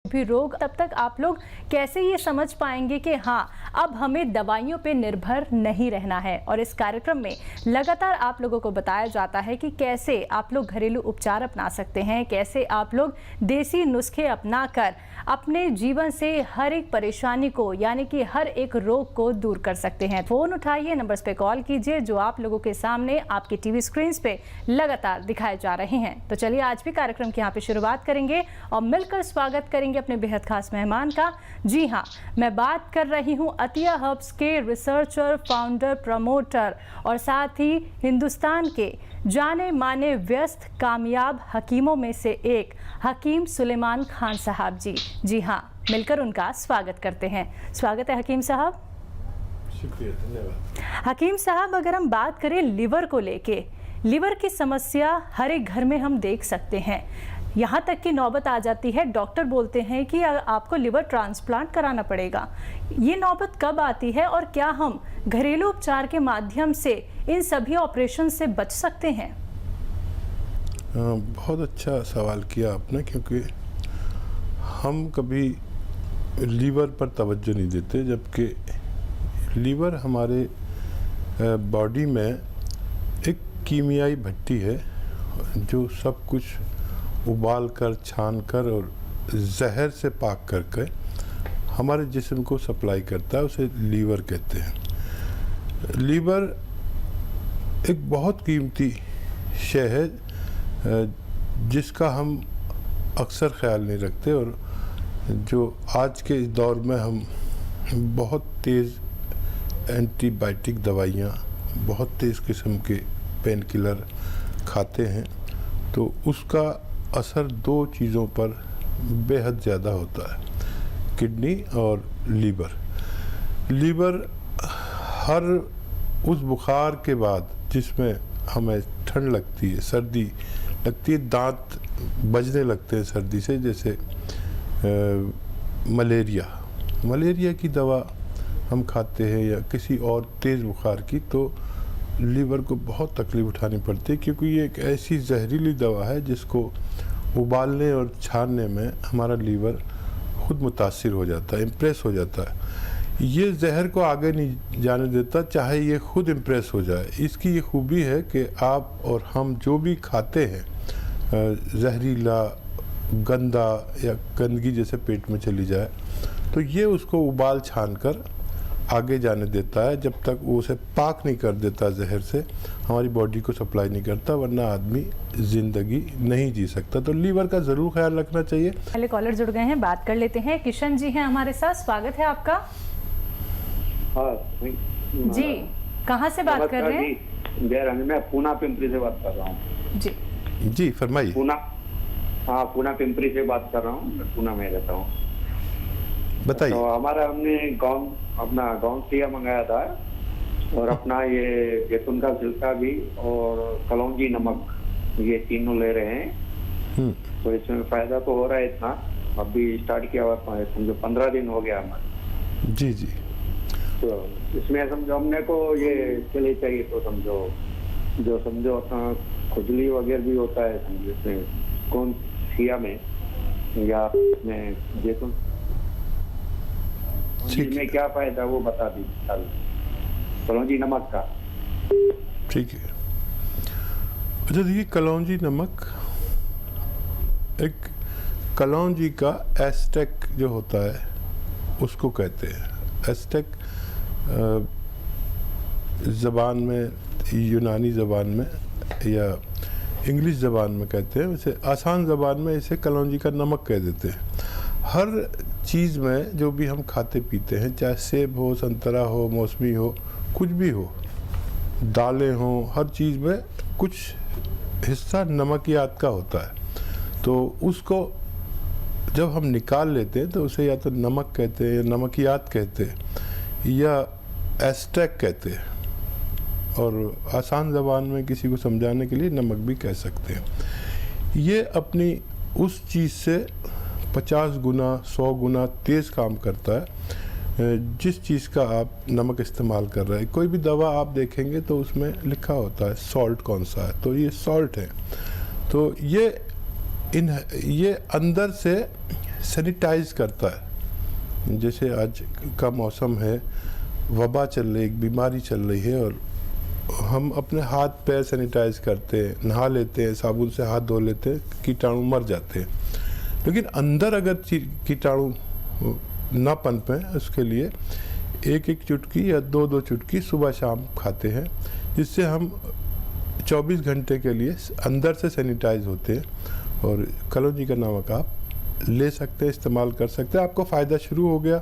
भी रोग, तब तक आप लोग कैसे ये समझ पाएंगे कि हाँ, अब हमें दवाइयों पे निर्भर नहीं रहना है। और इस कार्यक्रम में लगातार आप लोगों को बताया जाता है कि कैसे आप लोग घरेलू उपचार अपना सकते हैं, कैसे आप लोग देसी नुस्खे अपनाकर अपने जीवन से हर एक परेशानी को, यानी कि हर एक रोग को दूर कर सकते हैं। फोन उठाइए, नंबर्स पे कॉल कीजिए जो आप लोगों के सामने आपके टीवी स्क्रीन पे लगातार दिखाए जा रहे हैं। तो चलिए आज भी कार्यक्रम की यहाँ पे शुरुआत करेंगे और मिलकर स्वागत करेंगे अपने बेहद खास मेहमान का। जी हाँ, मैं बात कर रही हूँ अतिया हर्ब्स के रिसर्चर, फाउंडर, प्रमोटर और साथ ही हिंदुस्तान के जाने माने व्यस्त कामयाब हकीमों में से एक हकीम सुलेमान खान साहब जी। जी हाँ, मिलकर उनका स्वागत करते हैं। स्वागत है हकीम साहब। शुक्रिया, धन्यवाद। हकीम साहब, अगर हम बात करें लिवर को लेके, लिवर की समस्या हर एक घर में हम देख सकते हैं। यहाँ तक कि नौबत आ जाती है, डॉक्टर बोलते हैं कि आपको लिवर ट्रांसप्लांट कराना पड़ेगा। ये नौबत कब आती है और क्या हम घरेलू उपचार के माध्यम से इन सभी ऑपरेशन से बच सकते हैं? बहुत अच्छा सवाल किया आपने, क्योंकि हम कभी लीवर पर तवज्जो नहीं देते, जबकि लीवर हमारे बॉडी में एक कीमियाई भट्टी है जो सब कुछ उबाल कर, छान कर और जहर से पाक करके हमारे जिस्म को सप्लाई करता है, उसे लीवर कहते हैं। लीवर एक बहुत कीमती शय है जिसका हम अक्सर ख्याल नहीं रखते, और जो आज के इस दौर में हम बहुत तेज़ एंटीबायोटिक दवाइयाँ, बहुत तेज़ किस्म के पेन किलर खाते हैं, तो उसका असर दो चीज़ों पर बेहद ज़्यादा होता है, किडनी और लीवर। लीवर हर उस बुखार के बाद जिसमें हमें ठंड लगती है, सर्दी लगती है, दांत बजने लगते हैं सर्दी से, जैसे मलेरिया की दवा हम खाते हैं या किसी और तेज़ बुखार की, तो लीवर को बहुत तकलीफ उठानी पड़ती है, क्योंकि ये एक ऐसी जहरीली दवा है जिसको उबालने और छानने में हमारा लीवर खुद मुतासिर हो जाता है, इम्प्रेस हो जाता है। ये जहर को आगे नहीं जाने देता, चाहे ये खुद इम्प्रेस हो जाए। इसकी ये खूबी है कि आप और हम जो भी खाते हैं, जहरीला, गंदा या गंदगी जैसे पेट में चली जाए, तो ये उसको उबाल छान कर आगे जाने देता है। जब तक वो उसे पाक नहीं कर देता जहर से, हमारी बॉडी को सप्लाई नहीं करता, वरना आदमी ज़िंदगी नहीं जी सकता। तो लीवर का ज़रूर ख्याल रखना चाहिए। पहले कॉलर जुड़ गए हैं, बात कर लेते हैं। किशन जी हैं हमारे साथ, स्वागत है आपका। हाँ जी, कहाँ से बात कर रहे हैं? जयरानी, मैं पूना पिंपरी से बात कर रहा हूँ। जी फरमाइए। पूना पिंपरी से बात कर रहा हूँ, मैं पूना में रहता हूँ। बताइए। तो हमने अपना गाउन सिया मंगाया था, और अपना ये जैतून का छिलका भी और कलौंजी नमक, ये तीनों ले रहे हैं। तो इसमें फायदा तो हो रहा है इतना, अभी स्टार्ट किया हुआ है, समझो 15 दिन हो गया हमारे। जी। तो इसमें समझो अपने को ये चले चाहिए, तो समझो अपना खुजली वगैरह भी होता है, समझो इसमें कौन सिया में या में जैतून में क्या फायदा, वो बता दीजिए कलौंजी नमक का। ठीक है। अच्छा देखिए, कलौंजी नमक एक कलौंजी का एस्टेक जो होता है उसको कहते हैं। एस्टेक ज़बान में, यूनानी ज़बान में या इंग्लिश ज़बान में कहते हैं, वैसे आसान ज़बान में इसे कलौंजी का नमक कह देते हैं। हर चीज़ में जो भी हम खाते पीते हैं, चाहे सेब हो, संतरा हो, मौसमी हो, कुछ भी हो, दालें हो, हर चीज़ में कुछ हिस्सा नमकियात का होता है। तो उसको जब हम निकाल लेते हैं तो उसे या तो नमक कहते हैं, या नमकियात कहते हैं, या एस्टेक कहते हैं, और आसान ज़बान में किसी को समझाने के लिए नमक भी कह सकते हैं। ये अपनी उस चीज़ से 50 गुना 100 गुना तेज़ काम करता है जिस चीज़ का आप नमक इस्तेमाल कर रहे हैं। कोई भी दवा आप देखेंगे तो उसमें लिखा होता है सॉल्ट कौन सा है, तो ये सॉल्ट है। तो ये अंदर से सैनिटाइज करता है। जैसे आज का मौसम है, वबा चल रही, एक बीमारी चल रही है, और हम अपने हाथ पैर सैनिटाइज करते हैं, नहा लेते हैं, साबुन से हाथ धो लेते हैं, कीटाणु मर जाते हैं। लेकिन अंदर अगर कीटाणु ना पनपे, उसके लिए एक एक चुटकी या दो दो चुटकी सुबह शाम खाते हैं, जिससे हम 24 घंटे के लिए अंदर से सैनिटाइज होते हैं। और कलौंजी का नमक आप ले सकते हैं, इस्तेमाल कर सकते हैं, आपको फ़ायदा शुरू हो गया।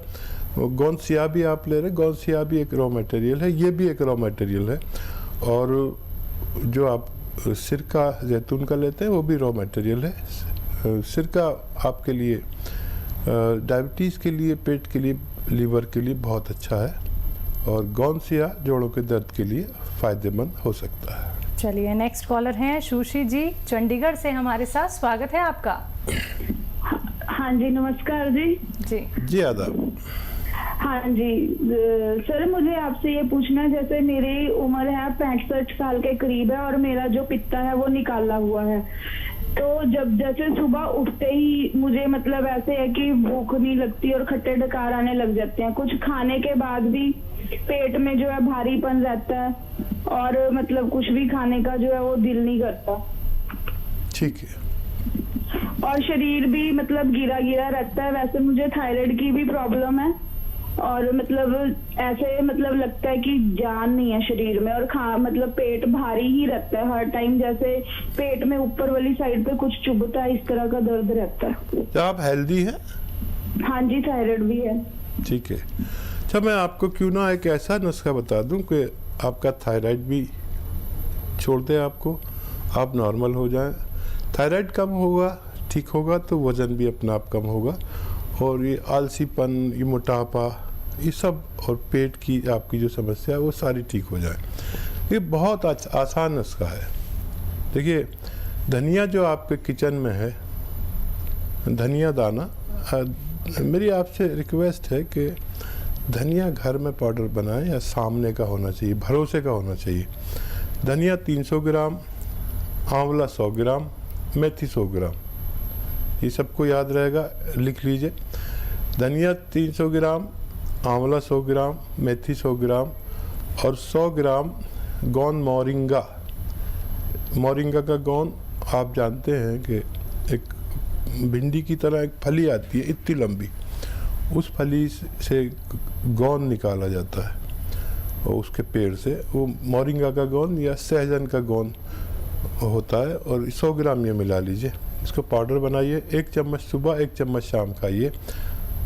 गोंद सिया भी आप ले रहे हैं, गोंद सिया भी एक रॉ मटेरियल है, ये भी एक रॉ मटेरियल है। और जो आप सिरका जैतून का लेते हैं वो भी रॉ मटेरियल है। सिरका आपके लिए डायबिटीज़ के लिए, पेट के लिए, लीवर के लिए बहुत अच्छा है, और गोंद सिया जोड़ों के दर्द के लिए फ़ायदेमंद हो सकता है। चलिए, नेक्स्ट कॉलर हैं सुश्री जी चंडीगढ़ से हमारे साथ, स्वागत है आपका। हाँ जी, नमस्कार जी। जी आदाब। हाँ जी सर, मुझे आपसे ये पूछना है, जैसे मेरी उम्र है 65 साल के करीब है, और मेरा जो पित्ता है वो निकाला हुआ है। तो जब जैसे सुबह उठते ही मुझे मतलब ऐसे है कि भूख नहीं लगती और खट्टे डकार आने लग जाते हैं। कुछ खाने के बाद भी पेट में जो है भारीपन रहता है, और मतलब कुछ भी खाने का जो है वो दिल नहीं करता। ठीक है। और शरीर भी मतलब गिरा गिरा रहता है। वैसे मुझे थायराइड की भी प्रॉब्लम है, और मतलब ऐसे मतलब लगता है कि जान नहीं है शरीर में, और मतलब पेट भारी ही रहता है हर टाइम, जैसे पेट में ऊपर वाली साइड पे कुछ चुभता है, इस तरह का दर्द रहता है। तो आप हेल्दी हैं? हाँ जी, थायराइड भी है। ठीक है। अच्छा, मैं आपको क्यों ना एक ऐसा नुस्खा बता दूं कि आपका थायराइड भी छोड़ दे, आपको आप नॉर्मल हो जाएं। थायराइड कम होगा, ठीक होगा, तो वज़न भी अपना आप कम होगा, और ये आलसीपन, ये मोटापा, ये सब, और पेट की आपकी जो समस्या है वो सारी ठीक हो जाए। ये बहुत आसान नुस्खा है। देखिए, धनिया जो आपके किचन में है, धनिया दाना, मेरी आपसे रिक्वेस्ट है कि धनिया घर में पाउडर बनाएं, या सामने का होना चाहिए, भरोसे का होना चाहिए। धनिया 300 ग्राम, आंवला 100 ग्राम, मेथी 100 ग्राम, ये सबको याद रहेगा, लिख लीजिए। धनिया 300 ग्राम, आंवला 100 ग्राम, मेथी 100 ग्राम, और 100 ग्राम गोंद मोरिंगा। मोरिंगा का गोंद आप जानते हैं कि एक भिंडी की तरह एक फली आती है इतनी लंबी, उस फली से गोंद निकाला जाता है, और उसके पेड़ से वो मोरिंगा का गोंद या सहजन का गोंद होता है। और 100 ग्राम ये मिला लीजिए, इसको पाउडर बनाइए, 1 चम्मच सुबह, 1 चम्मच शाम खाइए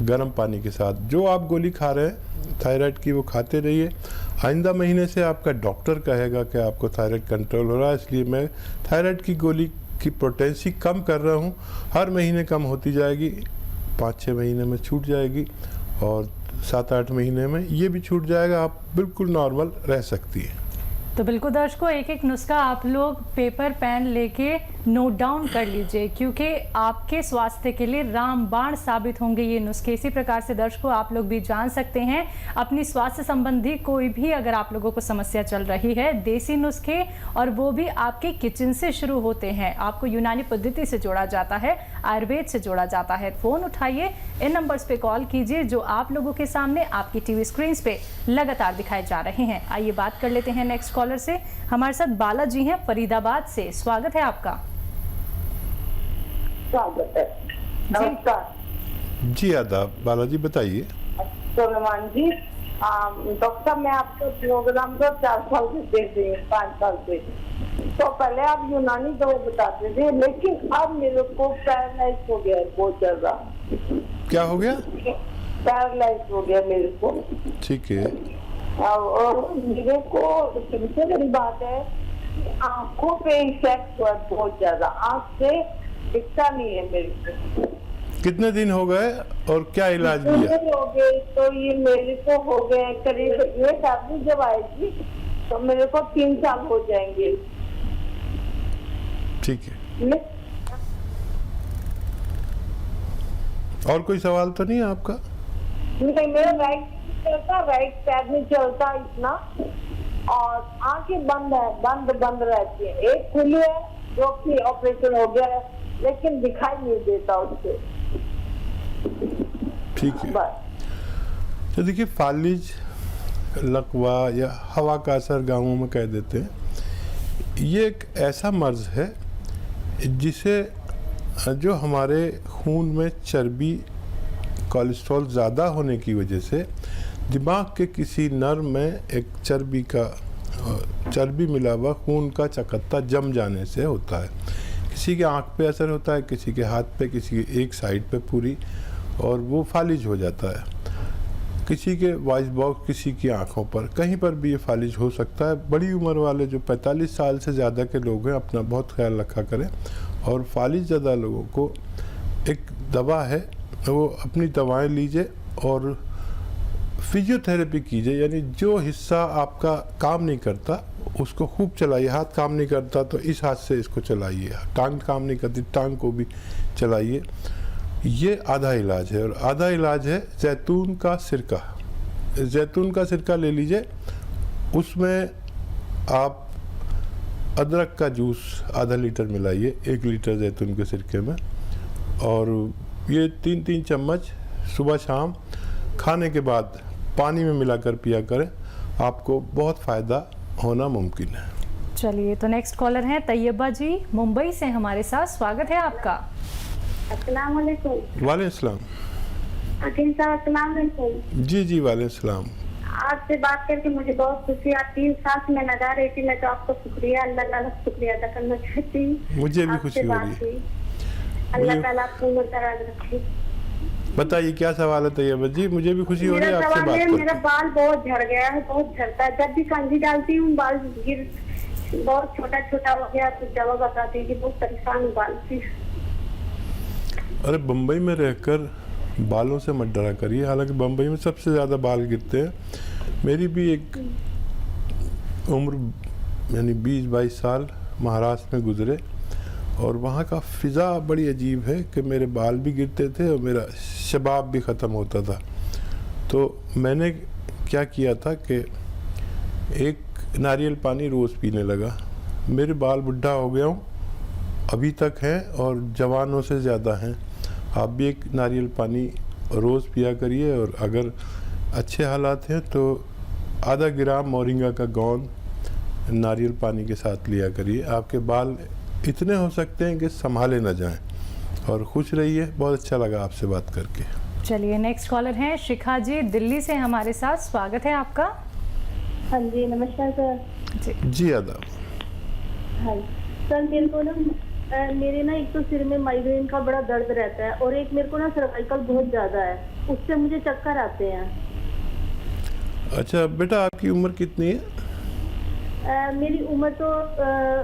गर्म पानी के साथ। जो आप गोली खा रहे हैं थायराइड की, वो खाते रहिए। आइंदा महीने से आपका डॉक्टर कहेगा कि आपको थायराइड कंट्रोल हो रहा है, इसलिए मैं थायराइड की गोली की पोटेंसी कम कर रहा हूँ। हर महीने कम होती जाएगी, 5-6 महीने में छूट जाएगी, और 7-8 महीने में ये भी छूट जाएगा, आप बिल्कुल नॉर्मल रह सकती है। तो बिल्कुल दर्शकों, एक एक नुस्खा आप लोग पेपर पेन लेके नोट डाउन कर लीजिए, क्योंकि आपके स्वास्थ्य के लिए रामबाण साबित होंगे ये नुस्खे। इसी प्रकार से दर्शकों, आप लोग भी जान सकते हैं अपनी स्वास्थ्य संबंधी कोई भी अगर आप लोगों को समस्या चल रही है, देसी नुस्खे, और वो भी आपके किचन से शुरू होते हैं। आपको यूनानी पद्धति से जोड़ा जाता है, आयुर्वेद से जोड़ा जाता है। फ़ोन उठाइए, इन नंबर्स पे कॉल कीजिए जो आप लोगों के सामने आपकी टीवी स्क्रीन पे लगातार दिखाए जा रहे हैं। आइए बात कर लेते हैं नेक्स्ट कॉलर से। हमारे साथ बालाजी हैं फरीदाबाद से, स्वागत है आपका। स्वागत है, नमस्कार जी। आदाब, बालाजी बताइए। सोलेमान जी। डॉक्टर साहब, मैं आपके प्रोग्राम को 4 साल से देख रही हूँ, 5 साल से। तो पहले आप यूनानी दवा बताते थे, लेकिन अब मेरे को पैरालाइज हो गया है बहुत ज्यादा। क्या हो गया? पैरालाइज हो गया मेरे को। ठीक है। और मेरे को सबसे बड़ी बात है, आंखों पे इफेक्ट हुआ बहुत ज्यादा, आंख से दिखता नहीं है मेरे को। कितने दिन हो गए और क्या इलाज लिया? हो गए, तो ये मेरे को हो गए करीब, ये शादी जब आएगी तो मेरे को 3 साल हो जाएंगे। ठीक है। और कोई सवाल तो नहीं है आपका? नहीं, मेरा राइट चलता, राइट पैर नहीं चलता इतना, और आंखें बंद है, बंद रहती है। एक खुली है जो कि ऑपरेशन हो गया है, लेकिन दिखाई नहीं देता उससे। ठीक है। बस। तो देखिए, फालिज, लकवा या हवा का असर गाँवों में कह देते हैं, ये एक ऐसा मर्ज है जिसे जो हमारे खून में चर्बी, कोलेस्ट्रॉल ज़्यादा होने की वजह से दिमाग के किसी नर्व में एक चर्बी मिला हुआ खून का चकत्ता जम जाने से होता है। किसी के आँख पे असर होता है, किसी के हाथ पे, किसी के एक साइड पे पूरी, और वो फालिज हो जाता है। किसी के वॉइस बॉक्स, किसी की आँखों पर, कहीं पर भी ये फालिज हो सकता है। बड़ी उम्र वाले जो 45 साल से ज़्यादा के लोग हैं, अपना बहुत ख्याल रखा करें। और फालिज ज़्यादा लोगों को एक दवा है, वो अपनी दवाएं लीजिए और फिजियोथेरेपी कीजिए, यानी जो हिस्सा आपका काम नहीं करता उसको खूब चलाइए। हाथ काम नहीं करता तो इस हाथ से इसको चलाइए, टांग काम नहीं करती टांग को भी चलाइए। ये आधा इलाज है। और आधा इलाज है जैतून का सिरका। जैतून का सिरका ले लीजिए, उसमें आप अदरक का जूस आधा लीटर मिलाइए 1 लीटर जैतून के सिरके में, और ये 3-3 चम्मच सुबह शाम खाने के बाद पानी में मिलाकर पिया करें। आपको बहुत फ़ायदा होना मुमकिन है। चलिए, तो नेक्स्ट कॉलर हैं तैयबा जी, मुंबई से हमारे साथ। स्वागत है आपका। अस्सलाम वालेकुम। वालेकुम सलाम। हकीम साहब अस्सलाम वालेकुम। जी जी, वालेकुम सलाम। आपसे बात करके मुझे बहुत खुशी। आप 3 साल से मैं लगा रही थी, मैं तो आपको शुक्रिया, अल्लाह ताला शुक्रिया अदा करना चाहती हूँ। मुझे भी खुशी हो रही है। अल्लाह ताला आपको उम्र दराज रखे। बताइए क्या सवाल है तैयबा जी? मुझे भी खुशी हो रही है मेरा आपसे सवाल बात है, मेरा करके। बाल बहुत झड़ गया है, बहुत झड़ता है। जब भी कंघी डालती हूँ बाल गिर, बहुत छोटा छोटा हो गया। तो दवा बताती है कि बहुत परेशान हूँ बाल से। अरे बम्बई में रहकर बालों से मत डरा करिए, हालांकि बम्बई में सबसे ज़्यादा बाल गिरते हैं। मेरी भी एक उम्र यानी 20-22 साल महाराष्ट्र में गुजरे, और वहाँ का फ़िज़ा बड़ी अजीब है कि मेरे बाल भी गिरते थे और मेरा शबाब भी ख़त्म होता था। तो मैंने क्या किया था कि एक नारियल पानी रोज़ पीने लगा। मेरे बाल बुढ़ा हो गया हूँ, अभी तक हैं और जवानों से ज़्यादा हैं। आप भी एक नारियल पानी रोज़ पिया करिए, और अगर अच्छे हालात हैं तो आधा ग्राम मोरिंगा का गोंद नारियल पानी के साथ लिया करिए। आपके बाल इतने हो सकते हैं कि संभाले ना जाएं। और खुश रहिए। बहुत अच्छा लगा आपसे बात करके। चलिए, नेक्स्ट कॉलर हैं शिखा जी, दिल्ली से हमारे साथ। स्वागत है आपका। हाँ जी, नमस्कार सर। जी आदाब। हाँ सर, मेरे को ना मेरे ना एक तो सिर में माइग्रेन का बड़ा दर्द रहता है, और एक मेरे को ना सर्वाइकल बहुत ज़्यादा है, उससे मुझे चक्कर आते हैं। अच्छा बेटा, आपकी उम्र कितनी है? मेरी उम्र तो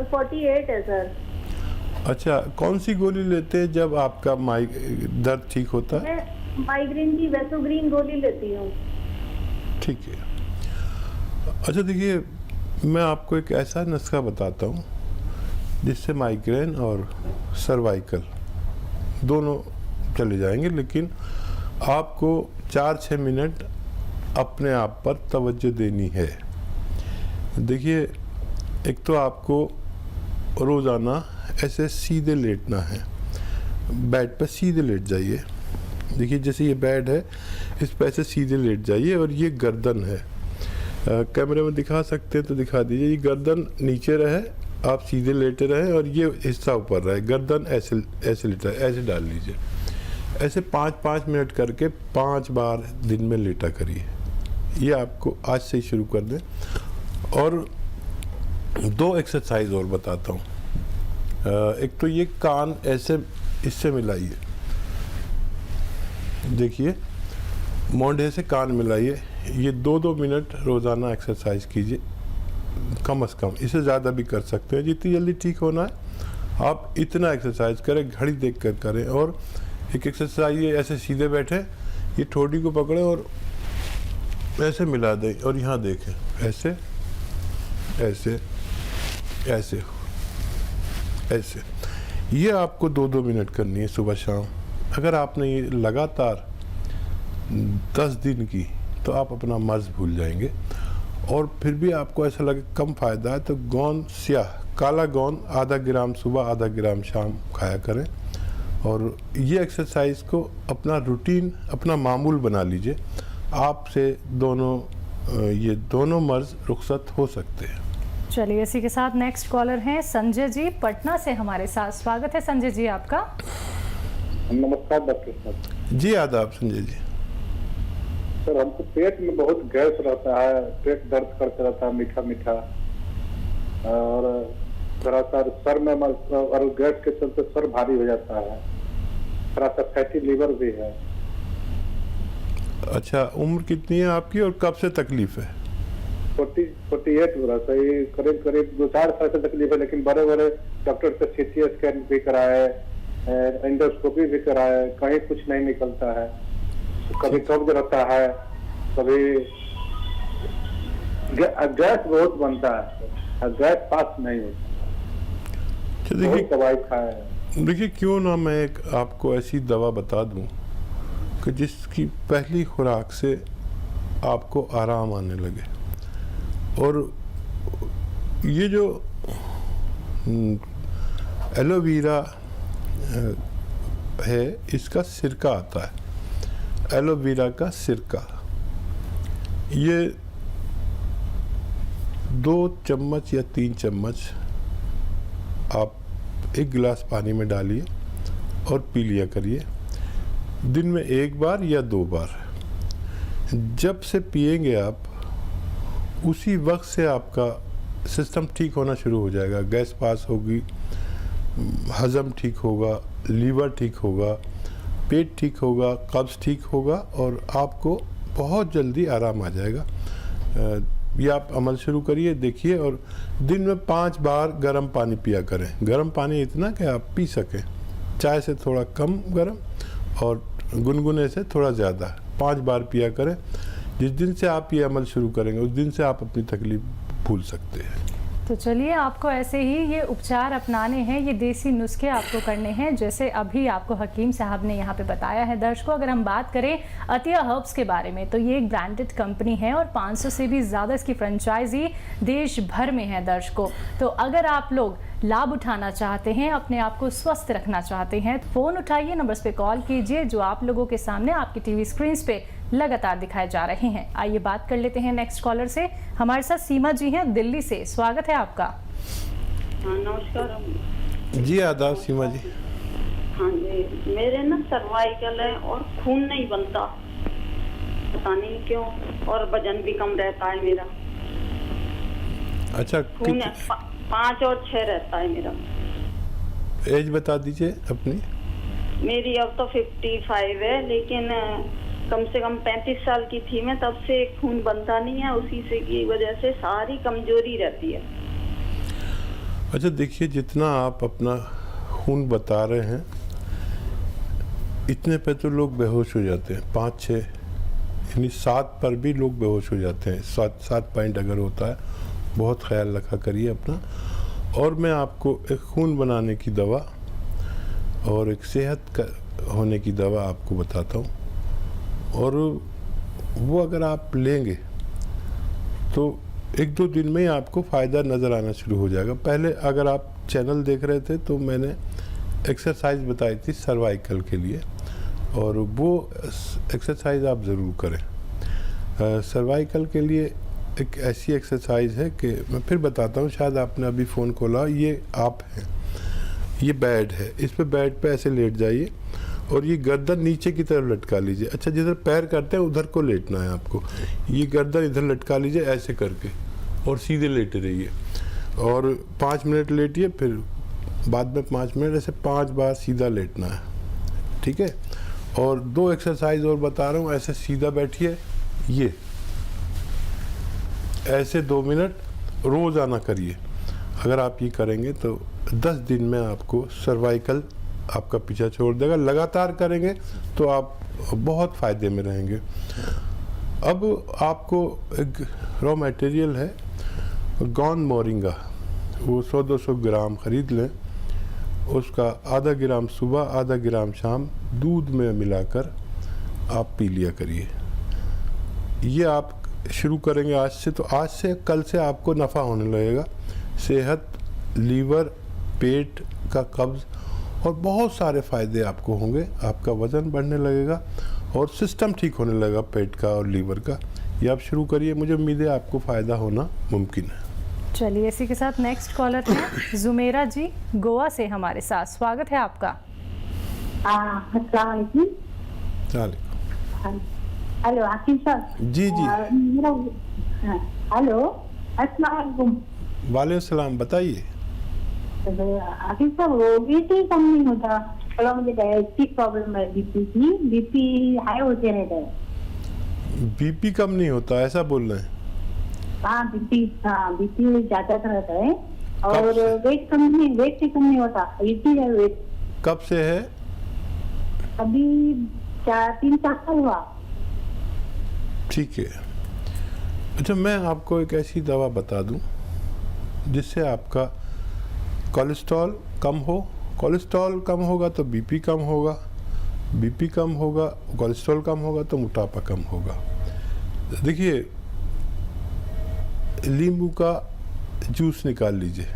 48 है सर। अच्छा, कौन सी गोली लेते हैं जब आपका दर्द ठीक होता है? मैं माइग्रेन की वेसोग्रीन गोली लेती हूँ। ठीक है। अच्छा देखिए, मैं आपको एक ऐसा नुस्खा बताता हूँ जिससे माइग्रेन और सर्वाइकल दोनों चले जाएंगे, लेकिन आपको 4-6 मिनट अपने आप पर तवज्जो देनी है। देखिए, एक तो आपको रोज़ाना ऐसे सीधे लेटना है, बेड पर सीधे लेट जाइए। देखिए जैसे ये बेड है, इस पर ऐसे सीधे लेट जाइए, और ये गर्दन है। कैमरे में दिखा सकते हैं तो दिखा दीजिए। ये गर्दन नीचे रहे, आप सीधे लेटे रहे, और ये हिस्सा ऊपर रहे। गर्दन ऐसे लेटा, ऐसे डाल लीजिए। ऐसे 5-5 मिनट करके 5 बार दिन में लेटा करिए। ये आपको आज से ही शुरू कर दें। और 2 एक्सरसाइज और बताता हूँ। एक तो ये कान ऐसे इससे मिलाइए, देखिए मोंढे से कान मिलाइए। ये 2-2 मिनट रोज़ाना एक्सरसाइज कीजिए कम से कम। इससे ज़्यादा भी कर सकते हैं, जितनी जल्दी ठीक होना है आप इतना एक्सरसाइज करें, घड़ी देख कर करें। और एक एक्सरसाइज ये ऐसे सीधे बैठे, ये ठोड़ी को पकड़े और ऐसे मिला दें, और यहाँ देखें ऐसे ऐसे ऐसे ऐसे। ये आपको 2-2 मिनट करनी है सुबह शाम। अगर आपने ये लगातार 10 दिन की, तो आप अपना मर्ज भूल जाएंगे। और फिर भी आपको ऐसा लगे कम फ़ायदा है, तो गोंद स्याह, काला गोंद आधा ग्राम सुबह, आधा ग्राम शाम खाया करें। और ये एक्सरसाइज को अपना रूटीन, अपना मामूल बना लीजिए। आपसे ये दोनों मर्ज रुखसत हो सकते हैं। चलिए, इसी के साथ नेक्स्ट कॉलर हैं संजय जी पटना से हमारे साथ। स्वागत है संजय जी आपका। नमस्कार डॉक्टर साहब। जी आदाब संजय जी। सर, हमको पेट में बहुत गैस रहता है, पेट दर्द करता रहता है, मीठा मीठा, और थोड़ा सा सर में और गैस के चलते सर भारी हो जाता है, थोड़ा सा फैटी लीवर भी है। अच्छा, उम्र कितनी है आपकी और कब से तकलीफ है? 48 वर्ष है। ये करीब करीब 2-4 साल से तकलीफ है, लेकिन बड़े बड़े डॉक्टर से सीटी स्कैन भी कराए, एंडोस्कोपी भी कराए, कहीं कुछ नहीं निकलता है। कभी कब्ज रहता है, कभी गैस बहुत बनता है, गैस पास नहीं होता। देखिए दवाई खाए। देखिए, क्यों ना मैं एक आपको ऐसी दवा बता दूं कि जिसकी पहली खुराक से आपको आराम आने लगे। और ये जो एलोवेरा है, इसका सिरका आता है, एलोवेरा का सिरका। ये 2 चम्मच या 3 चम्मच आप 1 गिलास पानी में डालिए और पी लिया करिए, दिन में 1 बार या 2 बार। जब से पिएंगे आप, उसी वक्त से आपका सिस्टम ठीक होना शुरू हो जाएगा। गैस पास होगी, हजम ठीक होगा, लीवर ठीक होगा, पेट ठीक होगा, कब्ज़ ठीक होगा और आपको बहुत जल्दी आराम आ जाएगा। ये आप अमल शुरू करिए, देखिए। और दिन में 5 बार गर्म पानी पिया करें। गर्म पानी इतना कि आप पी सकें, चाय से थोड़ा कम गर्म और गुनगुने से थोड़ा ज़्यादा। 5 बार पिया करें। जिस दिन से आप ये अमल शुरू करेंगे, उस दिन से आप अपनी तकलीफ भूल सकते हैं। तो चलिए, आपको ऐसे ही ये उपचार अपनाने हैं, ये देसी नुस्खे आपको करने हैं, जैसे अभी आपको हकीम साहब ने यहाँ पे बताया है। दर्शकों, अगर हम बात करें अतिया हर्ब्स के बारे में, तो ये एक ब्रांडेड कंपनी है और 500 से भी ज़्यादा इसकी फ्रेंचाइजी देश भर में है। दर्शकों, तो अगर आप लोग लाभ उठाना चाहते हैं, अपने आप को स्वस्थ रखना चाहते हैं, फ़ोन उठाइए, नंबर्स पे कॉल कीजिए जो आप लोगों के सामने आपकी टीवी स्क्रीन पे लगातार दिखाए जा रहे हैं। आइए बात कर लेते हैं नेक्स्ट कॉलर से। हमारे साथ सीमा जी हैं दिल्ली से। स्वागत है आपका। हाँ, नमस्कार जी आदाब सीमा जी। हाँ जी, मेरे ना सर्वाइकल है और खून नहीं बनता, पता नहीं क्यों, और वजन भी कम रहता है मेरा। अच्छा, खून 5 और 6 रहता है मेरा। एज बता दीजिए अपनी। मेरी अब तो 55 है, लेकिन कम से कम 35 साल की थी मैं, तब से खून बनता नहीं है। उसी से की वजह से सारी कमजोरी रहती है। अच्छा देखिए, जितना आप अपना खून बता रहे हैं, इतने पे तो लोग बेहोश हो जाते हैं। 5-6 यानी 7 पर भी लोग बेहोश हो जाते हैं। 7 पॉइंट अगर होता है, बहुत ख्याल रखा करिए अपना। और मैं आपको एक खून बनाने की दवा और एक सेहत होने की दवा आपको बताता हूँ, और वो अगर आप लेंगे तो 1-2 दिन में ही आपको फ़ायदा नज़र आना शुरू हो जाएगा। पहले अगर आप चैनल देख रहे थे तो मैंने एक्सरसाइज बताई थी सर्वाइकल के लिए, और वो एक्सरसाइज आप ज़रूर करें। सर्वाइकल के लिए एक ऐसी एक्सरसाइज है कि मैं फिर बताता हूँ, शायद आपने अभी फ़ोन खोला। ये आप हैं, ये बेड है, इस पे बेड पे ऐसे लेट जाइए और ये गर्दन नीचे की तरफ लटका लीजिए। अच्छा, जिधर पैर करते हैं उधर को लेटना है आपको। ये गर्दन इधर लटका लीजिए ऐसे करके और सीधे लेटे रहिए और 5 मिनट लेटिए, फिर बाद में 5 मिनट, ऐसे 5 बार सीधा लेटना है, ठीक है। और 2 एक्सरसाइज और बता रहा हूँ। ऐसे सीधा बैठिए, ये ऐसे 2 मिनट रोज़ाना करिए। अगर आप ये करेंगे तो 10 दिन में आपको सर्वाइकल आपका पीछा छोड़ देगा। लगातार करेंगे तो आप बहुत फ़ायदे में रहेंगे। अब आपको एक रॉ मटेरियल है गौन मोरिंगा, वो 100-200 ग्राम ख़रीद लें। उसका आधा ग्राम सुबह, आधा ग्राम शाम दूध में मिलाकर आप पी लिया करिए। ये आप शुरू करेंगे आज से, तो आज से कल से आपको नफ़ा होने लगेगा। सेहत, लीवर, पेट का कब्ज़ और बहुत सारे फ़ायदे आपको होंगे। आपका वज़न बढ़ने लगेगा और सिस्टम ठीक होने लगेगा पेट का और लीवर का। ये आप शुरू करिए, मुझे उम्मीद है आपको फ़ायदा होना मुमकिन है। चलिए इसी के साथ नेक्स्ट कॉलर है जुमेरा जी, गोवा से हमारे साथ। स्वागत है आपका। अस्सलाम वालेकुम। हेलो आकिब साहब। जी जी। हेलो अस्सलाम वालेकुम। वालेकुम सलाम, बताइए। आकिब साहब वो बीपी कम नहीं होता, थोड़ा मुझे डायबिटीज प्रॉब्लम है, बीपी हाई होते रहता है। बीपी कम नहीं होता ऐसा बोल रहे हैं? हाँ बीपी ज्यादा रहता है और वेट कम नहीं होता। बीपी है वेट। कब से है? अभी 3-4 साल हुआ। ठीक है। अच्छा, मैं आपको एक ऐसी दवा बता दूं जिससे आपका कोलेस्ट्रॉल कम हो। कोलेस्ट्रॉल कम होगा तो बीपी कम होगा, बीपी कम होगा, कोलेस्ट्रॉल कम होगा तो मोटापा कम होगा। देखिए, नींबू का जूस निकाल लीजिए,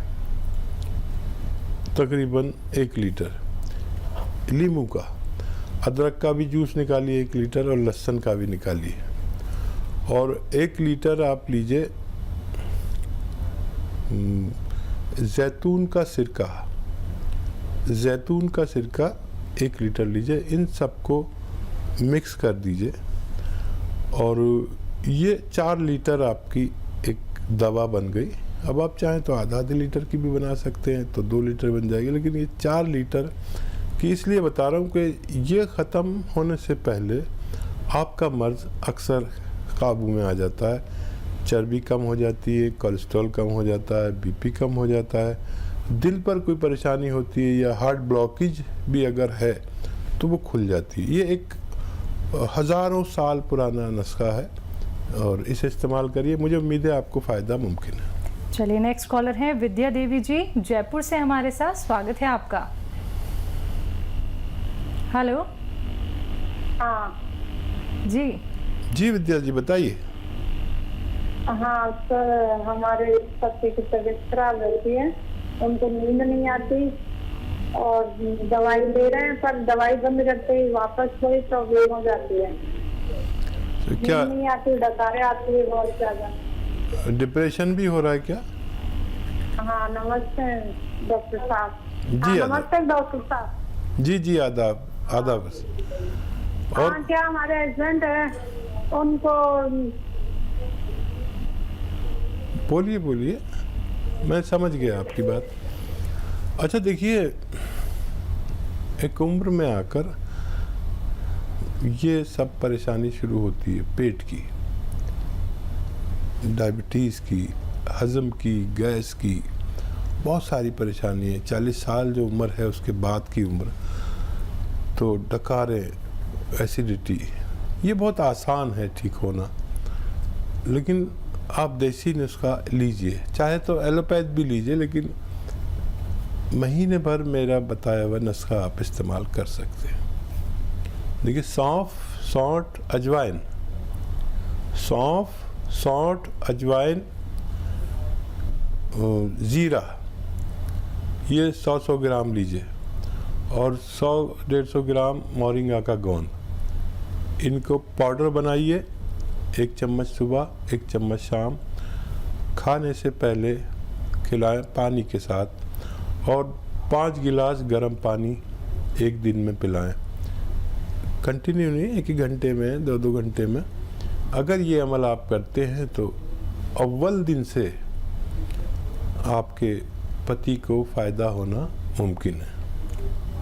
तकरीबन 1 लीटर नींबू का। अदरक का भी जूस निकालिए 1 लीटर और लहसुन का भी निकालिए। और 1 लीटर आप लीजिए जैतून का सिरका, 1 लीटर लीजिए। इन सबको मिक्स कर दीजिए और ये 4 लीटर आपकी एक दवा बन गई। अब आप चाहें तो आधा लीटर की भी बना सकते हैं, तो 2 लीटर बन जाएगी। लेकिन ये 4 लीटर की इसलिए बता रहा हूँ कि ये ख़त्म होने से पहले आपका मर्ज़ अक्सर काबू में आ जाता है। चर्बी कम हो जाती है, कोलेस्ट्रॉल कम हो जाता है, बीपी कम हो जाता है, दिल पर कोई परेशानी होती है या हार्ट ब्लॉकेज भी अगर है तो वो खुल जाती है। ये एक हज़ारों साल पुराना नुस्खा है और इसे इस्तेमाल करिए, मुझे उम्मीद है आपको फ़ायदा मुमकिन है। चलिए नेक्स्ट कॉलर हैं विद्या देवी जी, जयपुर से हमारे साथ। स्वागत है आपका। हेलो। हाँ जी विद्या जी बताइए। हाँ सर, हमारे पति की तबीयत खराब रहती है, उनको नींद नहीं आती और दवाई ले रहे हैं, पर दवाई बंद करते ही वापस वही प्रॉब्लम हो जाती है। तो क्या नींद नहीं आती, डकारें आती है बहुत ज्यादा। डिप्रेशन भी हो रहा है क्या? हाँ नमस्ते डॉक्टर साहब। जी नमस्ते डॉक्टर साहब। जी आदाब बस। और हाँ, क्या हमारे हस्बैंड है, उनको बोलिए, मैं समझ गया आपकी बात। अच्छा देखिए, एक उम्र में आकर ये सब परेशानी शुरू होती है, पेट की, डायबिटीज़ की, हज़म की, गैस की, बहुत सारी परेशानी है। 40 साल जो उम्र है उसके बाद की उम्र, तो डकारें, एसिडिटी, ये बहुत आसान है ठीक होना। लेकिन आप देसी नुस्खा लीजिए, चाहे तो एलोपैथ भी लीजिए, लेकिन महीने भर मेरा बताया हुआ नुस्खा आप इस्तेमाल कर सकते हैं। देखिए, सौंफ, सौंठ, अजवाइन, ज़ीरा, ये 100 ग्राम लीजिए और 100-150 ग्राम मोरिंगा का गोंद। इनको पाउडर बनाइए, 1 चम्मच सुबह, 1 चम्मच शाम, खाने से पहले खिलाएं पानी के साथ, और 5 गिलास गर्म पानी 1 दिन में पिलाएं। कंटिन्यू नहीं, 1 घंटे में, 2 घंटे में। अगर ये अमल आप करते हैं तो अव्वल दिन से आपके पति को फ़ायदा होना मुमकिन है।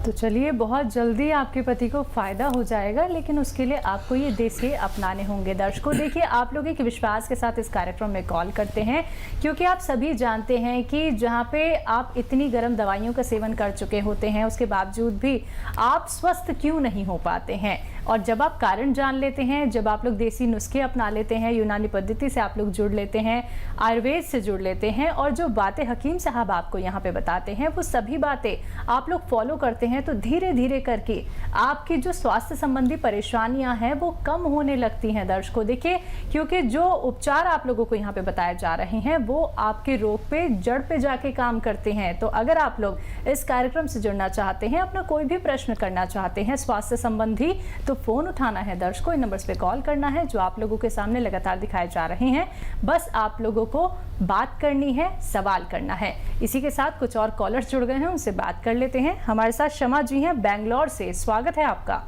तो चलिए, बहुत जल्दी आपके पति को फ़ायदा हो जाएगा, लेकिन उसके लिए आपको ये देसी अपनाने होंगे। दर्शकों देखिए, आप लोग एक विश्वास के साथ इस कार्यक्रम में कॉल करते हैं, क्योंकि आप सभी जानते हैं कि जहाँ पे आप इतनी गर्म दवाइयों का सेवन कर चुके होते हैं, उसके बावजूद भी आप स्वस्थ क्यों नहीं हो पाते हैं। और जब आप कारण जान लेते हैं, जब आप लोग देसी नुस्खे अपना लेते हैं, यूनानी पद्धति से आप लोग जुड़ लेते हैं, आयुर्वेद से जुड़ लेते हैं, और जो बातें हकीम साहब आपको यहाँ पे बताते हैं वो सभी बातें आप लोग फॉलो करते हैं, हैं तो धीरे धीरे करके आपकी जो स्वास्थ्य संबंधी परेशानियां हैं वो कम होने लगती हैं। दर्शकों देखिए, क्योंकि जो उपचार आप लोगों को यहाँ पे बताए जा रहे हैं वो आपके रोग पे जड़ पे जाके काम करते हैं। तो अगर आप लोग इस कार्यक्रम से जुड़ना चाहते हैं, अपना कोई भी प्रश्न करना चाहते हैं स्वास्थ्य संबंधी, तो फोन उठाना है दर्शकों, इन नंबर्स पे कॉल करना है जो आप लोगों के सामने लगातार दिखाए जा रहे हैं। बस आप लोगों को बात करनी है, सवाल करना है। इसी के साथ कुछ और कॉलर्स जुड़ गए हैं, उनसे बात कर लेते हैं। हमारे साथ शमा जी हैं बेंगलोर से, स्वागत है आपका।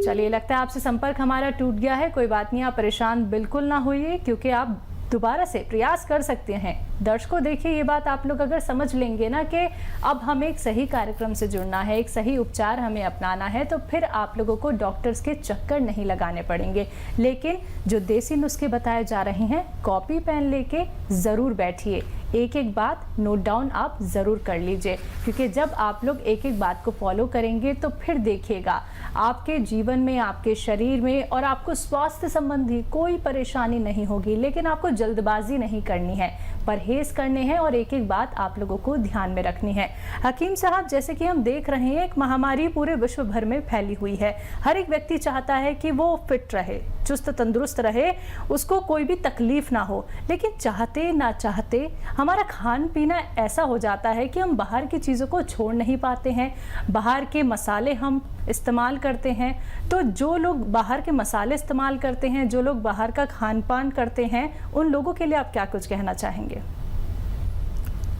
चलिए, लगता है आपसे संपर्क हमारा टूट गया है। कोई बात नहीं, आप परेशान बिल्कुल ना होइए, क्योंकि आप दोबारा से प्रयास कर सकते हैं। दर्शकों देखिए, ये बात आप लोग अगर समझ लेंगे ना कि अब हमें एक सही कार्यक्रम से जुड़ना है, एक सही उपचार हमें अपनाना है, तो फिर आप लोगों को डॉक्टर्स के चक्कर नहीं लगाने पड़ेंगे। लेकिन जो देसी नुस्खे बताए जा रहे हैं, कॉपी पेन लेके ज़रूर बैठिए, एक एक बात नोट डाउन आप ज़रूर कर लीजिए, क्योंकि जब आप लोग एक एक बात को फॉलो करेंगे तो फिर देखिएगा आपके जीवन में, आपके शरीर में और आपको स्वास्थ्य संबंधी कोई परेशानी नहीं होगी। लेकिन आपको जल्दबाजी नहीं करनी है, परहेज करने हैं और एक एक बात आप लोगों को ध्यान में रखनी है। हकीम साहब, जैसे कि हम देख रहे हैं, एक महामारी पूरे विश्व भर में फैली हुई है। हर एक व्यक्ति चाहता है कि वो फिट रहे, चुस्त तंदुरुस्त रहे, उसको कोई भी तकलीफ ना हो। लेकिन चाहते ना चाहते हमारा खान पीना ऐसा हो जाता है कि हम बाहर की चीज़ों को छोड़ नहीं पाते हैं। बाहर के मसाले हम इस्तेमाल करते हैं। तो जो लोग बाहर के मसाले इस्तेमाल करते हैं, जो लोग बाहर का खान पान करते हैं, उन लोगों के लिए आप क्या कुछ कहना चाहेंगे?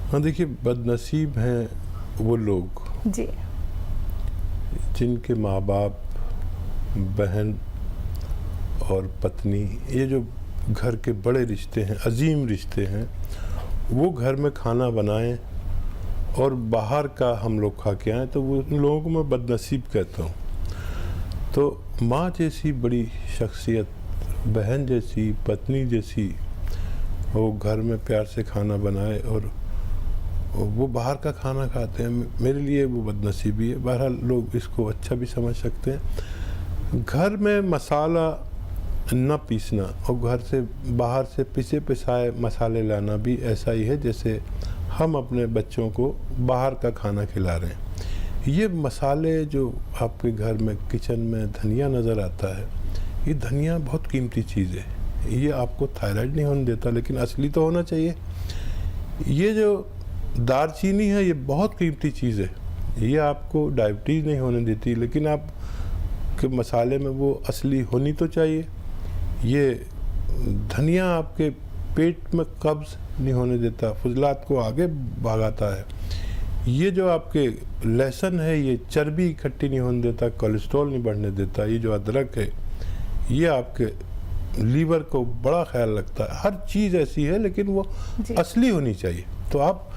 हाँ देखिए, बदनसीब हैं वो लोग जी, जिनके माँ बाप, बहन और पत्नी, ये जो घर के बड़े रिश्ते हैं, अजीम रिश्ते हैं, वो घर में खाना बनाएं और बाहर का हम लोग खा के आएँ, तो वो उन लोगों को मैं बदनसीब कहता हूँ। तो माँ जैसी बड़ी शख्सियत, बहन जैसी, पत्नी जैसी, वो घर में प्यार से खाना बनाए और वो बाहर का खाना खाते हैं, मेरे लिए वो बदनसीबी है। बहरहाल लोग इसको अच्छा भी समझ सकते हैं। घर में मसाला न पीसना और घर से बाहर से पिसे पिसाए मसाले लाना भी ऐसा ही है जैसे हम अपने बच्चों को बाहर का खाना खिला रहे हैं। ये मसाले जो आपके घर में किचन में धनिया नज़र आता है, ये धनिया बहुत कीमती चीज़ है। ये आपको थायराइड नहीं होने देता, लेकिन असली तो होना चाहिए। ये जो दालचीनी है, ये बहुत कीमती चीज़ है। ये आपको डायबिटीज़ नहीं होने देती, लेकिन आप के मसाले में वो असली होनी तो चाहिए। ये धनिया आपके पेट में कब्ज़ नहीं होने देता, फुजलात को आगे भागाता है। ये जो आपके लहसुन है, ये चर्बी इकट्ठी नहीं होने देता, कोलेस्ट्रॉल नहीं बढ़ने देता। ये जो अदरक है, ये आपके लीवर को बड़ा ख्याल रखता है। हर चीज़ ऐसी है, लेकिन वो असली होनी चाहिए। तो आप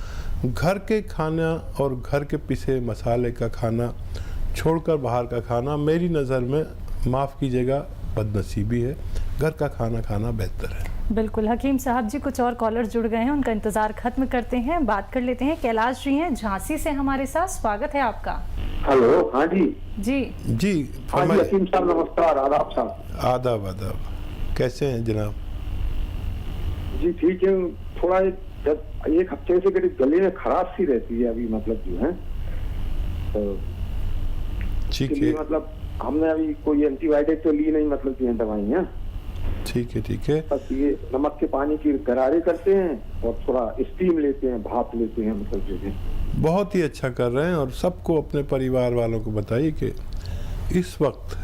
घर के खाना और घर के पिसे मसाले का खाना छोड़कर बाहर का खाना, मेरी नज़र में, माफ़ कीजिएगा, बदनसीबी है। घर का खाना खाना बेहतर है। बिल्कुल। हकीम साहब जी, कुछ और कॉलर्स जुड़ गए हैं, उनका इंतजार खत्म करते हैं, बात कर लेते हैं। कैलाश जी हैं झांसी से हमारे साथ, स्वागत है आपका। हेलो, हाँ जी जी जी हाँ जी, हकीम साहब नमस्कार। आदाब साहब। आदाब आदाब, कैसे हैं जनाब? जी ठीक है। थोड़ा जब एक हफ्ते से मेरे गले में खराश सी रहती है अभी, मतलब जो है, तो ठीक है, मतलब हमने अभी कोई एंटीबायोटिक तो ली नहीं, मतलब जो है दवाइयाँ। ठीक है, ठीक है। बस ये नमक के पानी की गरारे करते हैं और थोड़ा स्टीम लेते हैं, भाप लेते हैं, मतलब जो है। बहुत ही अच्छा कर रहे हैं। और सबको, अपने परिवार वालों को बताइए कि इस वक्त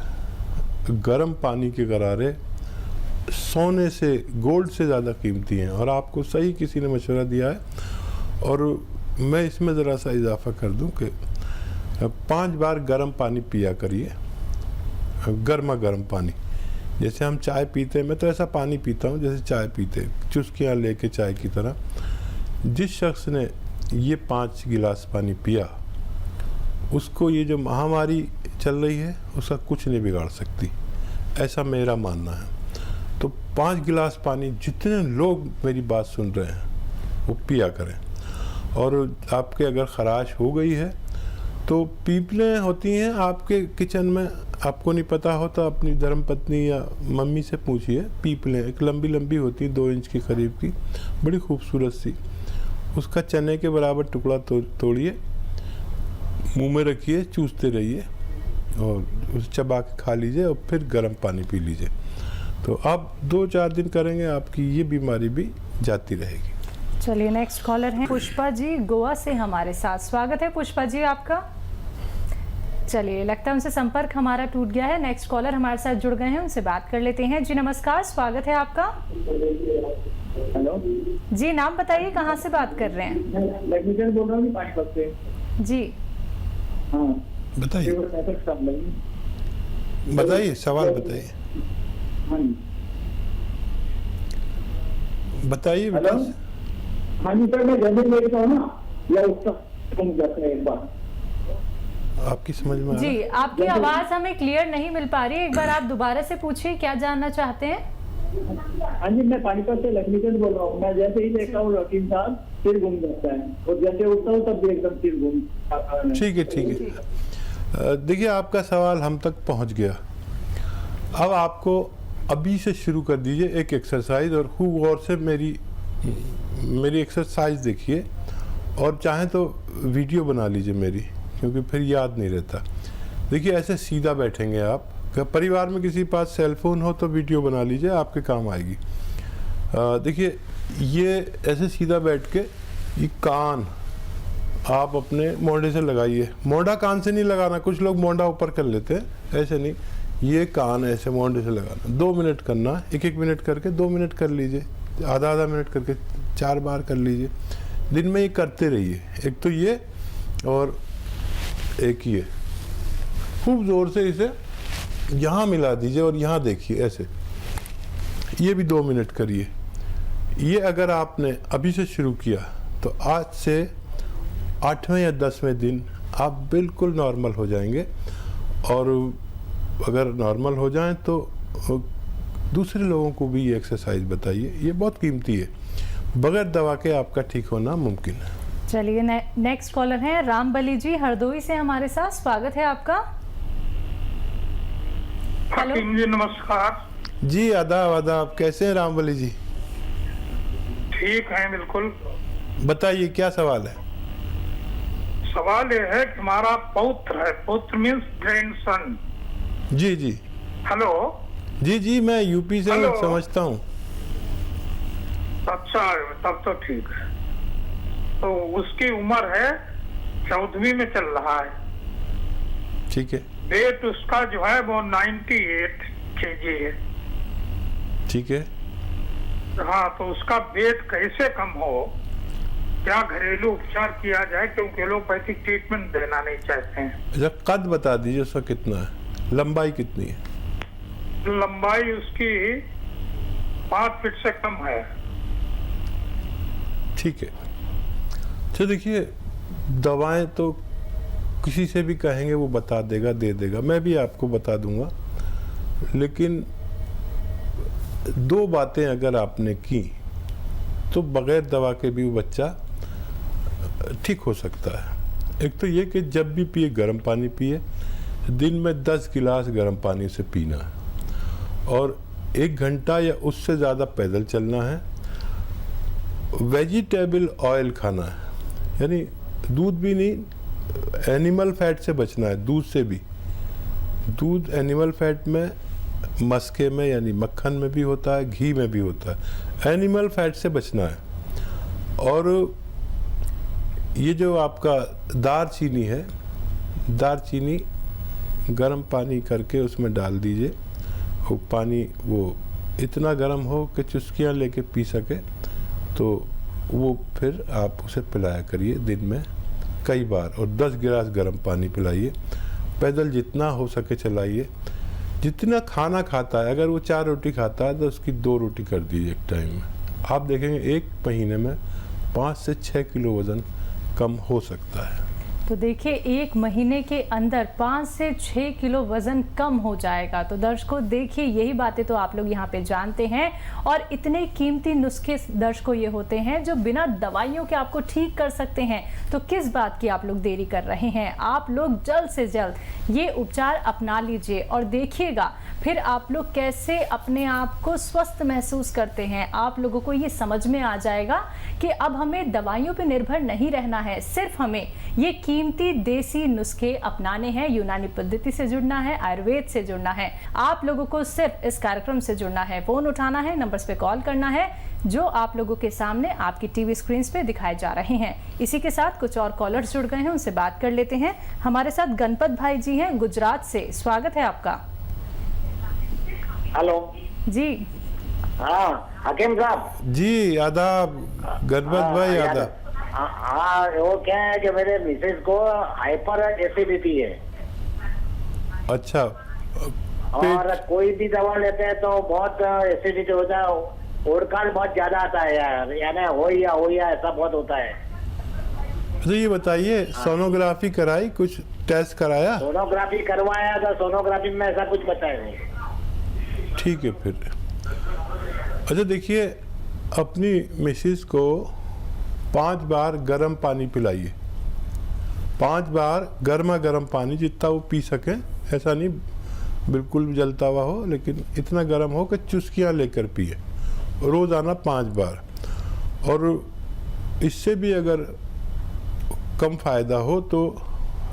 गर्म पानी के गरारे सोने से, गोल्ड से ज़्यादा कीमती हैं। और आपको सही किसी ने मशवरा दिया है, और मैं इसमें ज़रा सा इजाफा कर दूं कि 5 बार गर्म पानी पिया करिए, गर्मा गर्म पानी। जैसे हम चाय पीते हैं, मैं तो ऐसा पानी पीता हूँ जैसे चाय पीते, चुस्कियाँ लेके चाय की तरह। जिस शख्स ने ये 5 गिलास पानी पिया, उसको ये जो महामारी चल रही है उसका कुछ नहीं बिगाड़ सकती, ऐसा मेरा मानना है। तो 5 गिलास पानी जितने लोग मेरी बात सुन रहे हैं वो पिया करें। और आपके अगर खराश हो गई है तो पीपलें होती हैं आपके किचन में, आपको नहीं पता होता, अपनी धर्मपत्नी या मम्मी से पूछिए। पीपलें एक लंबी लंबी होती, 2 इंच के करीब की, बड़ी खूबसूरत सी। उसका चने के बराबर टुकड़ा तोड़िए, मुंह में रखिए, चूसते रहिए और उसे चबा के खा लीजिए और फिर गर्म पानी पी लीजिए। तो आप 2-4 दिन करेंगे, आपकी ये बीमारी भी जाती रहेगी। चलिए नेक्स्ट कॉलर हैं पुष्पा जी गोवा से हमारे साथ। स्वागत है पुष्पा जी आपका। चलिए लगता है उनसे संपर्क हमारा टूट गया है। नेक्स्ट कॉलर हमारे साथ जुड़ गए हैं, उनसे बात कर लेते हैं। जी नमस्कार, स्वागत है आपका। हेलो जी नाम बताइए, कहाँ से बात कर रहे हैं? मैं बोल रहा हूँ पानीपत से। जी हाँ बताइए, बताइए सवाल बताइए। हाँ जी बताइए हेलो। विकास। हाँ जी सर, मैं जब लेता हूँ ना या उसका जाता है एक बार। आपकी समझ में आ रहा जी है? आपकी आवाज हमें क्लियर नहीं मिल पा रही है, एक बार आप दोबारा से पूछिए क्या जानना चाहते हैं। हाँ जी, मैं पानीपत से लक्ष्मीचंद बोल रहा हूँ। मैं जैसे ही देखता हूँ रूटीन साहब सिर घूम जाता है और जैसे उठता हूँ तब भी एकदम सिर घूम। ठीक है, ठीक है। देखिए आपका सवाल हम तक पहुंच गया। अब आपको अभी से शुरू कर दीजिए एक एक्सरसाइज, और खूब गौर से मेरी एक्सरसाइज देखिए, और चाहें तो वीडियो बना लीजिए मेरी, क्योंकि फिर याद नहीं रहता। देखिए ऐसे सीधा बैठेंगे आप। परिवार में किसी के पास सेलफोन हो तो वीडियो बना लीजिए, आपके काम आएगी। देखिए ये ऐसे सीधा बैठ के ये कान आप अपने मोंढे से लगाइए। मोंढा कान से नहीं लगाना, कुछ लोग मोंढा ऊपर कर लेते हैं, ऐसे नहीं। ये कान ऐसे मोंढे से लगाना। 2 मिनट करना, 1-1 मिनट करके 2 मिनट कर लीजिए, आधा मिनट करके 4 बार कर लीजिए। दिन में ये करते रहिए। एक तो ये और एक ये, खूब ज़ोर से इसे यहाँ मिला दीजिए और यहाँ देखिए ऐसे। ये भी 2 मिनट करिए। ये अगर आपने अभी से शुरू किया तो आज से 8वें या 10वें दिन आप बिल्कुल नॉर्मल हो जाएंगे। और अगर नॉर्मल हो जाएं तो दूसरे लोगों को भी ये एक्सरसाइज बताइए, ये बहुत कीमती है। बगैर दवा के आपका ठीक होना मुमकिन है। चलिए नेक्स्ट कॉलर हैं रामबली जी हरदोई से हमारे साथ। स्वागत है आपका। हेलो जी नमस्कार। जी आदाब आदाब, कैसे हैं रामबली जी? ठीक है बिल्कुल। बताइए क्या सवाल है? सवाल ये है कि हमारा पौत्र है, पौत्र मीन्स ग्रैंडसन। जी जी। हेलो। जी जी, मैं यूपी से हेलो। समझता हूँ। अच्छा तब तो ठीक है। तो उसकी उम्र है 14वीं में चल रहा है। ठीक है। वेट उसका जो है वो 98 kg है। ठीक है। हाँ, तो उसका वेट कैसे कम हो, क्या घरेलू उपचार किया जाए, क्योंकि एलोपैथिक ट्रीटमेंट देना नहीं चाहते हैं। अच्छा कद बता दीजिए उसका कितना है, लंबाई कितनी है? लंबाई उसकी 5 फीट से कम है। ठीक है। तो देखिए दवाएं तो किसी से भी कहेंगे वो बता देगा, दे देगा, मैं भी आपको बता दूंगा। लेकिन 2 बातें अगर आपने की तो बगैर दवा के भी वो बच्चा ठीक हो सकता है। एक तो ये कि जब भी पिए गर्म पानी पिए, दिन में 10 गिलास गर्म पानी से पीना है, और 1 घंटा या उससे ज़्यादा पैदल चलना है। वेजिटेबल ऑयल खाना है, यानी दूध भी नहीं, एनिमल फैट से बचना है। दूध से भी, दूध एनिमल फैट में मस्के में यानी मक्खन में भी होता है, घी में भी होता है। एनिमल फैट से बचना है। और ये जो आपका दालचीनी है, दालचीनी गर्म पानी करके उसमें डाल दीजिए। वो पानी वो इतना गर्म हो कि चुस्कियाँ लेके पी सके, तो वो फिर आप उसे पिलाया करिए दिन में कई बार, और 10 गिलास गर्म पानी पिलाइए। पैदल जितना हो सके चलाइए। जितना खाना खाता है, अगर वो 4 रोटी खाता है तो उसकी 2 रोटी कर दीजिए एक टाइम में। आप देखेंगे 1 महीने में 5 से 6 किलो वज़न कम हो सकता है। तो देखिए 1 महीने के अंदर 5 से 6 किलो वजन कम हो जाएगा। तो दर्शकों देखिए, यही बातें तो आप लोग यहाँ पे जानते हैं, और इतने कीमती नुस्खे दर्शकों ये होते हैं जो बिना दवाइयों के आपको ठीक कर सकते हैं। तो किस बात की आप लोग देरी कर रहे हैं? आप लोग जल्द से जल्द ये उपचार अपना लीजिए और देखिएगा फिर आप लोग कैसे अपने आप को स्वस्थ महसूस करते हैं। आप लोगों को ये समझ में आ जाएगा कि अब हमें दवाइयों पर निर्भर नहीं रहना है, सिर्फ हमें ये कीमती देसी नुस्खे अपनाने हैं, यूनानी पद्धति से जुड़ना है, आयुर्वेद से जुड़ना है। आप लोगों को सिर्फ इस कार्यक्रम से जुड़ना है, फोन उठाना है, नंबर्स पे कॉल करना है जो आप लोगों के सामने आपकी टीवी स्क्रीन पे दिखाए जा रहे हैं। इसी के साथ कुछ और कॉलर्स जुड़ गए हैं, उनसे बात कर लेते हैं। हमारे साथ गणपत भाई जी हैं गुजरात से, स्वागत है आपका। हेलो जी हाँ हकीम साहब जी आदाब। गणपत भाई आदाब। हाँ वो क्या है कि मेरे मिसेज को हाइपर एसिडिटी है। अच्छा। और कोई भी दवा लेते हैं तो बहुत एसिडिटी होता है, ओडकाल बहुत ज्यादा आता है यार, यानी हो या ऐसा बहुत होता है। तो ये बताइए सोनोग्राफी कराई, कुछ टेस्ट कराया? सोनोग्राफी करवाया था, सोनोग्राफी में ऐसा कुछ बताया नहीं। ठीक है फिर। अच्छा देखिए, अपनी मिसेस को 5 बार गर्म पानी पिलाइए, 5 बार गर्मा गर्म पानी, जितना वो पी सकें, ऐसा नहीं बिल्कुल जलता हुआ हो, लेकिन इतना गर्म हो कि चुस्कियाँ लेकर पिए, रोज़ाना 5 बार। और इससे भी अगर कम फ़ायदा हो तो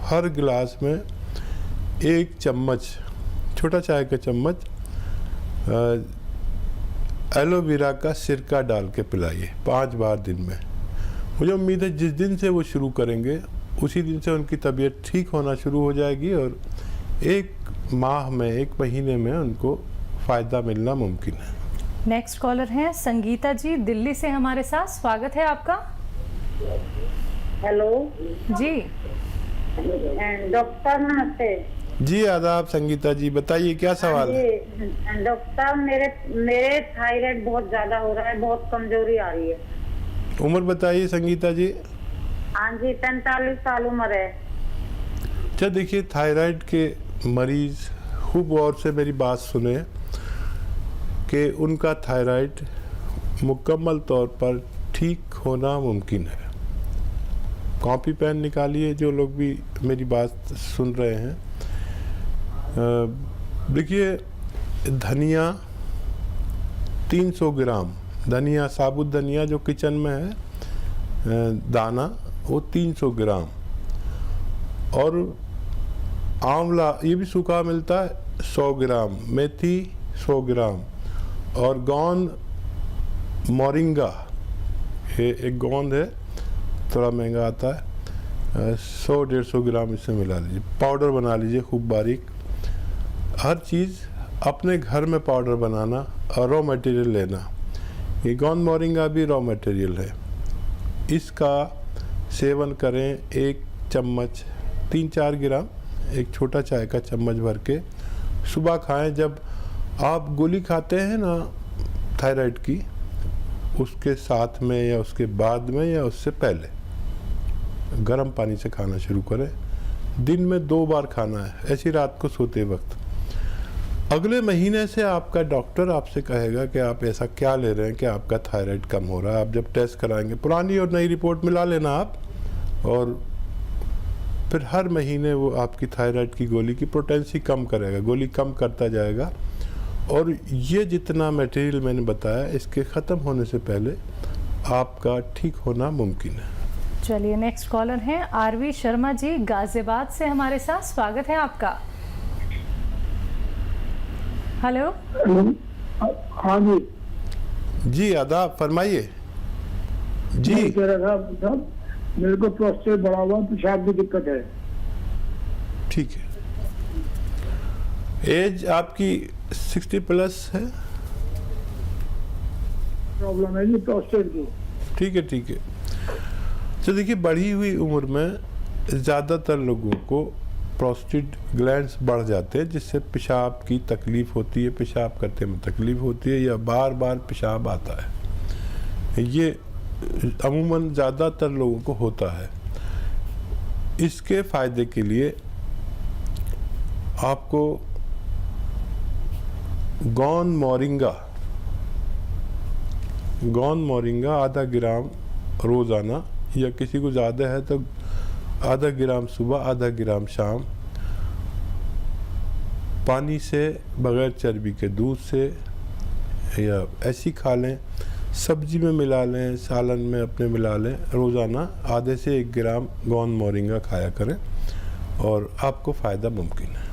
हर गिलास में 1 चम्मच, छोटा चाय का चम्मच एलोवेरा का सिरका डाल के पिलाइए 5 बार दिन में। मुझे उम्मीद है जिस दिन से वो शुरू करेंगे उसी दिन से उनकी तबीयत ठीक होना शुरू हो जाएगी और 1 माह में, 1 महीने में उनको फ़ायदा मिलना मुमकिन है। नेक्स्ट कॉलर हैं संगीता जी दिल्ली से हमारे साथ, स्वागत है आपका। हेलो जी डॉक्टर नमस्ते। जी आदाब संगीता जी, बताइए क्या सवाल है? डॉक्टर साहब मेरे थायराइड बहुत ज्यादा हो रहा है, बहुत कमजोरी आ रही है। उम्र बताइए संगीता जी। हाँ जी 45 साल उम्र है। अच्छा देखिए, थायराइड के मरीज खूब गौर से मेरी बात सुने कि उनका थायराइड मुकम्मल तौर पर ठीक होना मुमकिन है। कॉपी पेन निकालिए जो लोग भी मेरी बात सुन रहे हैं। देखिए, धनिया 300 ग्राम, धनिया साबुत धनिया जो किचन में है दाना, वो 300 ग्राम, और आंवला ये भी सूखा मिलता है 100 ग्राम, मेथी 100 ग्राम, और गोंद मोरिंगा, ये एक गोंद है, थोड़ा महंगा आता है, 100-150 ग्राम इससे मिला लीजिए, पाउडर बना लीजिए खूब बारीक। हर चीज़ अपने घर में पाउडर बनाना और रॉ मटेरियल लेना। ये गोंद मोरिंगा भी रॉ मटेरियल है, इसका सेवन करें 1 चम्मच, 3-4 ग्राम, एक छोटा चाय का चम्मच भर के सुबह खाएं। जब आप गोली खाते हैं ना थायराइड की, उसके साथ में या उसके बाद में या उससे पहले गर्म पानी से खाना शुरू करें। दिन में 2 बार खाना है, ऐसी रात को सोते वक्त। अगले महीने से आपका डॉक्टर आपसे कहेगा कि आप ऐसा क्या ले रहे हैं कि आपका थायराइड कम हो रहा है। आप जब टेस्ट कराएंगे, पुरानी और नई रिपोर्ट मिला लेना आप, और फिर हर महीने वो आपकी थायराइड की गोली की पोटेंसी कम करेगा, गोली कम करता जाएगा। और ये जितना मटेरियल मैंने बताया, इसके ख़त्म होने से पहले आपका ठीक होना मुमकिन है। चलिए नेक्स्ट कॉलर हैं आरवी शर्मा जी गाजियाबाद से हमारे साथ, स्वागत है आपका। हेलो। हाँ जी। जी आदाब, फरमाइए जी। कह रहा था मेरे को प्रोस्टेट बढ़ा हुआ, पेशाब की दिक्कत है। ठीक है, एज आपकी 60 प्लस है? प्रॉब्लम है जी प्रोस्टेट की। ठीक है ठीक है। तो देखिए, बढ़ी हुई उम्र में ज़्यादातर लोगों को प्रोस्टेट ग्लैंड्स बढ़ जाते हैं, जिससे पेशाब की तकलीफ़ होती है, पेशाब करते में तकलीफ़ होती है, या बार बार पेशाब आता है। ये अमूमन ज़्यादातर लोगों को होता है। इसके फ़ायदे के लिए आपको गोंद मोरिंगा आधा ग्राम रोज़ाना, या किसी को ज़्यादा है तो आधा ग्राम सुबह, आधा ग्राम शाम, पानी से, बग़ैर चर्बी के दूध से, या ऐसी खा लें सब्जी में मिला लें, सालन में अपने मिला लें। रोज़ाना आधे से 1 ग्राम गोंद मोरिंगा खाया करें और आपको फ़ायदा मुमकिन है।